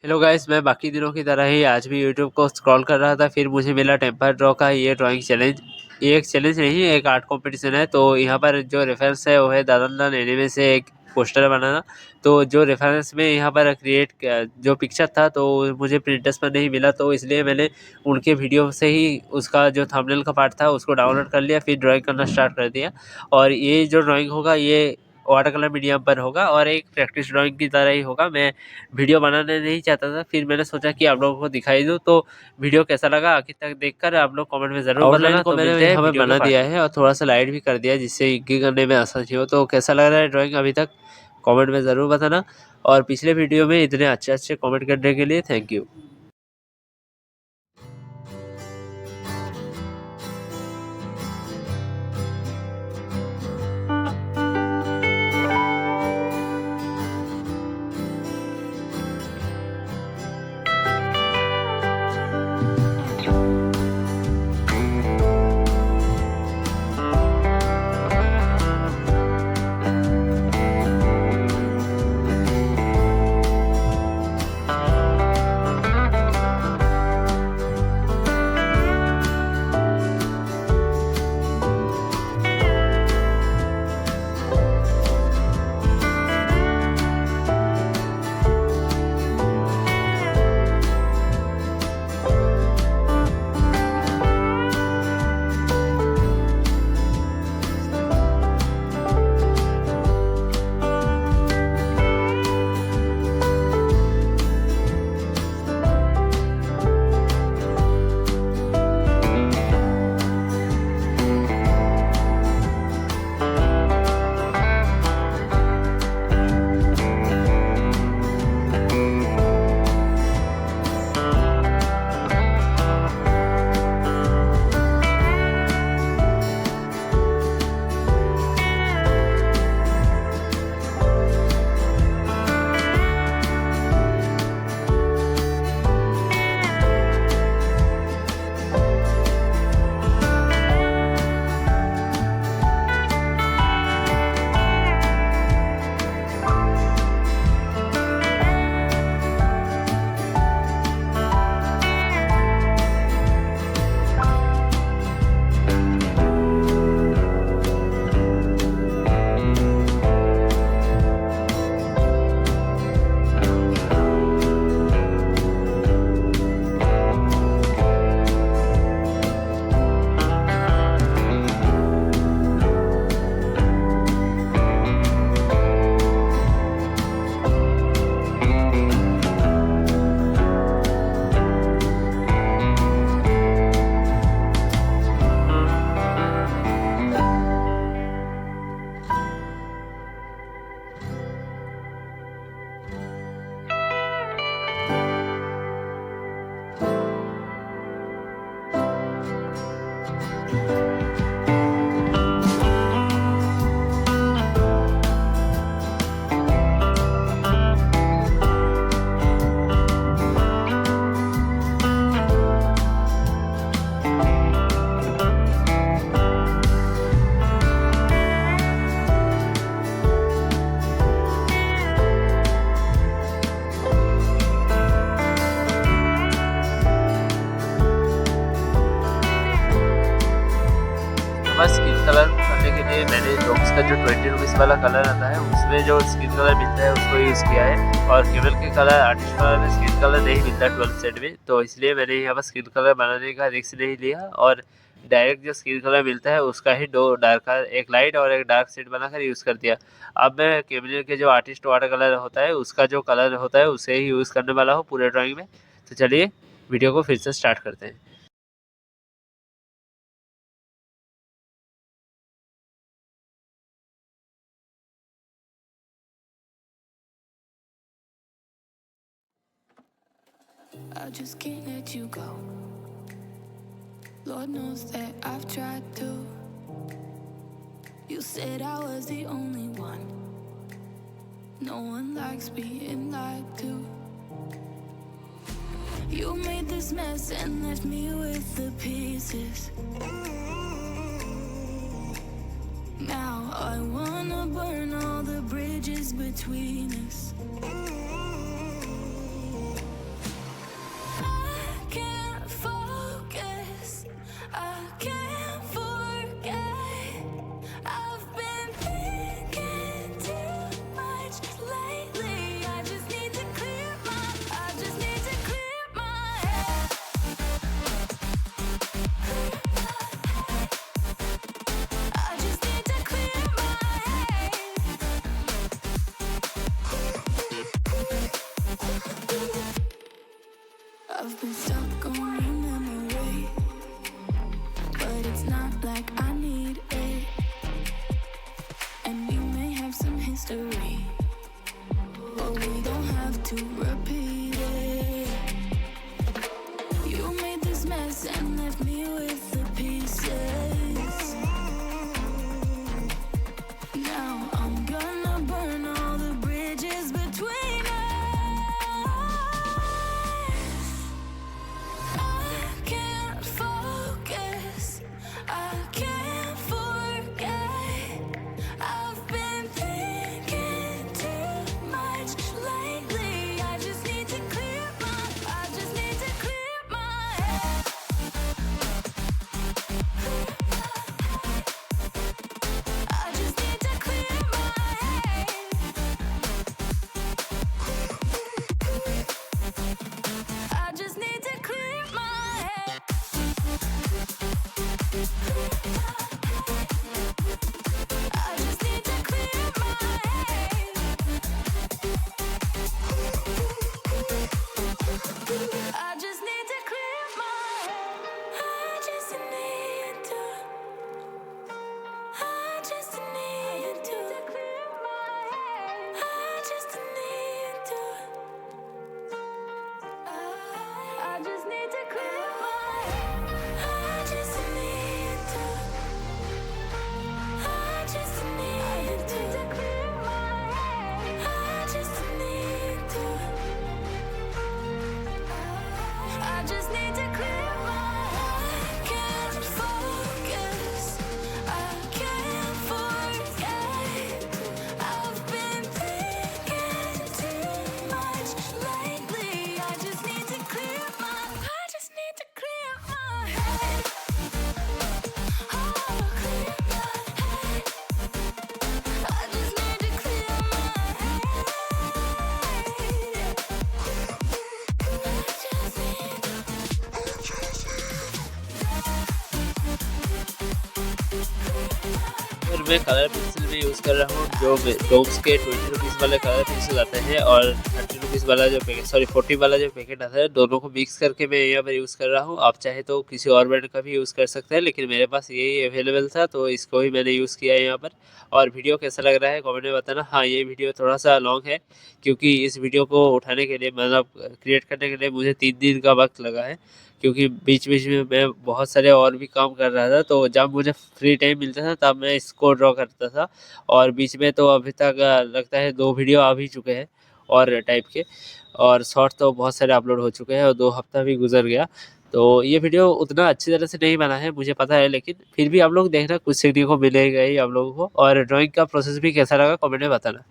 Hello guys, मैं बाकी दिनों की तरह ही आज भी यूट्यूब को स्क्रॉल कर रहा था। फिर मुझे मिला टेम्पर ड्रॉ का ये ड्राइंग चैलेंज। ये एक चैलेंज नहीं, एक आर्ट कंपटीशन है। तो यहाँ पर जो रेफरेंस है वो है दादंदन एनीमे से एक पोस्टर बनाना। तो जो रेफरेंस में यहाँ पर जो पिक्चर था तो मुझे प्रिंटर्स पर नहीं मिला, तो इसलिए मैंने उनके वीडियो से ही उसका जो थंबनेल का पार्ट था उसको डाउनलोड कर लिया, फिर ड्राइंग करना स्टार्ट कर दिया। और ये जो ड्राइंग होगा ये वाटर कलर मीडियम पर होगा और एक प्रैक्टिस ड्राइंग की तरह ही होगा। मैं वीडियो बनाने नहीं चाहता था, फिर मैंने सोचा कि आप लोगों को दिखाई दूँ। तो वीडियो कैसा लगा आखिर तक देखकर आप लोग कमेंट में ज़रूर बताना। तो मैंने यहाँ पर बना दिया है और थोड़ा सा लाइट भी कर दिया जिससे इंकी करने में आसानी हो। तो कैसा लग रहा है ड्राइंग अभी तक कमेंट में ज़रूर बताना। और पिछले वीडियो में इतने अच्छे अच्छे कमेंट करने के लिए थैंक यू। बस स्किन कलर करने के लिए मैंने डॉग्स का जो 20 रुपीज़ वाला कलर आता है उसमें जो स्किन कलर मिलता है उसको यूज़ किया है। और केवल के कलर आर्टिस्ट कलर में स्किन कलर नहीं मिलता 12 सेट में, तो इसलिए मैंने यहाँ पर स्किन कलर बनाने का रिस्क नहीं लिया और डायरेक्ट जो स्किन कलर मिलता है उसका ही दो डार्क, एक लाइट और एक डार्क सेट बनाकर यूज़ कर दिया। अब मैं कैमलिन के जो आर्टिस्ट वाटर कलर होता है उसका जो कलर होता है उसे ही यूज़ करने वाला हूँ पूरे ड्राइंग में। तो चलिए वीडियो को फिर से स्टार्ट करते हैं। I just can't let you go. Lord knows that I've tried to. You said I was the only one. No one likes being lied to. You made this mess and left me with the pieces. Now I wanna burn all the bridges between us. I've been stuck on your memory, but it's not like I need it. And we may have some history, but we don't have to repeat it. You made this mess and left me with the pieces. Now I'm gonna burn all the bridges between us. I can't focus, I can't forget. I've been thinking too much lately. I just need to clear my head. I just need to clear my head. I just need to clear my head. I just need to clear my head. I just need to clear my head. I just need to. I just need to clear my head. I just need to. I just need to clear my head. I just need to. I just need to clear my head. I just need to. I just need to clear my head. I can't focus, I can't forget. I've been thinking too much lately. I just need to clear my head. Oh, clear my head. I just need to clear my head. और मैं colour pencil में use कर रहा हूँ जो डोम्स के 20 rupees वाले colour pencil आते हैं और 30 रुपीज़ वाला जो पैकेट 40 वाला जो पैकेट आता है, दोनों को मिक्स करके मैं यहाँ पर यूज़ कर रहा हूँ। आप चाहे तो किसी और ब्रांड का भी यूज़ कर सकते हैं, लेकिन मेरे पास यही अवेलेबल था तो इसको ही मैंने यूज़ किया है यहाँ पर। और वीडियो कैसा लग रहा है कमेंट में बताना। हाँ, ये वीडियो थोड़ा सा लॉन्ग है क्योंकि इस वीडियो को उठाने के लिए मतलब क्रिएट करने के लिए मुझे 3 दिन का वक्त लगा है, क्योंकि बीच-बीच में मैं बहुत सारे और भी काम कर रहा था, तो जब मुझे फ्री टाइम मिलता था तब मैं इसको ड्रॉ करता था। और बीच में तो अभी तक लगता है 2 वीडियो आ भी चुके हैं और टाइप के, और शॉर्ट तो बहुत सारे अपलोड हो चुके हैं और 2 हफ्ता भी गुज़र गया। तो ये वीडियो उतना अच्छी तरह से नहीं बना है मुझे पता है, लेकिन फिर भी आप लोग देखना, कुछ सीखने को मिलेगा ही आप लोगों को। और ड्राइंग का प्रोसेस भी कैसा लगा कमेंट में बताना।